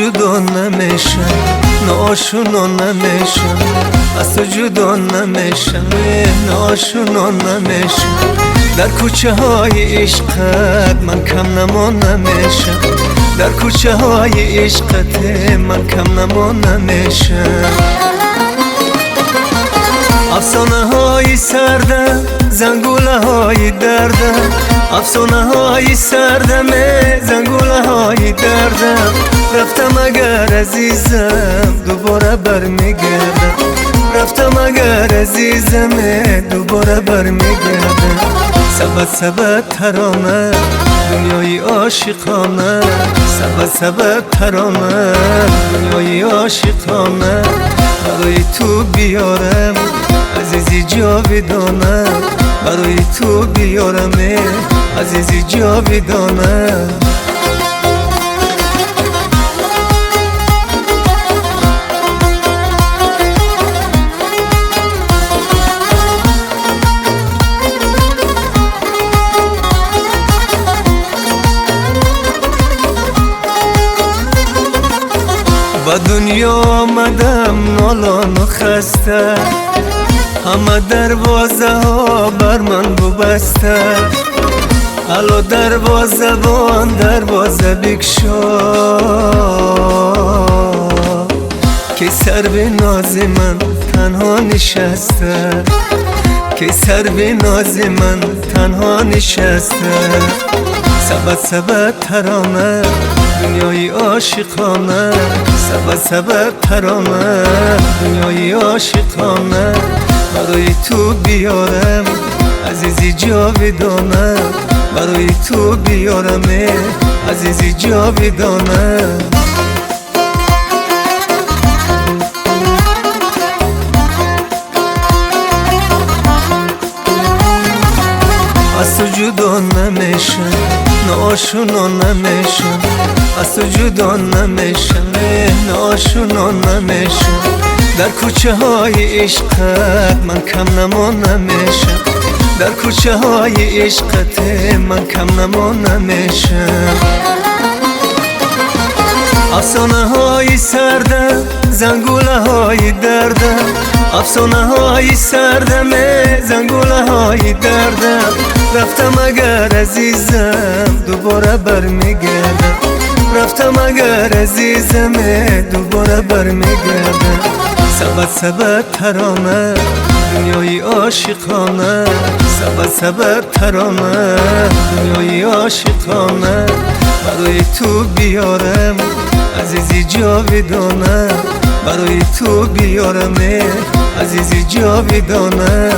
جدا نمیشم، ناشنا نمیشم، از تو جدا نمیشم، ناشنا نمیشم. در کوچه های عشقت من کم نما نمیشم، در کوچه های عشقت من کم نما نمیشم. افسانه های سردم، زنگوله های دردم، افسانه های سردم، زنگوله های دردم. رفتم اگر عزیزم دوباره برمیگردم، رفتم اگر عزیزم دوباره برمیگردم. سبت سبت ترانه دنیای عاشقانه، سبت سبت ترانه دنیای عاشقانه. برای تو بیارم عزیزی جاودانه، برای تو بیارم عزیزی جاودانه. با دنیا آمدم نالان و خسته، همه دروازه ها بر من ببسته. حالا دروازه بان دروازه بگشا، که سر به ناز من تنها نشسته، که سر به ناز من تنها نشسته. سبت سبت ترانه دنیای عاشقانه، سبت سبت ترانه دنیای عاشقانه. برای تو بیارم عزیزی جاودانه، برای تو بیارم عزیزی جاودانه. از تو جدا نمیشم، ناشنا نمیشم، از تو جدا نمیشم، ناشنا نمیشم. در کوچه های عشقت من کم نما نمیشم، در کوچه های عشقت من کم نما نمیشم. افسانه های سردم، زنگوله های دردم، افسانه های سردم، زنگوله های دردم. رفتم اگر عزیزم دوباره برمیگردم، رفتم اگر عزیزم دوباره برمیگردم. سبت سبت ترانه دنیای عاشقانه، سبت سبت ترانه دنیای عاشقانه. برای تو بیارم عزیزی جاودانه، برای تو بیارم عزیزی جاودانه.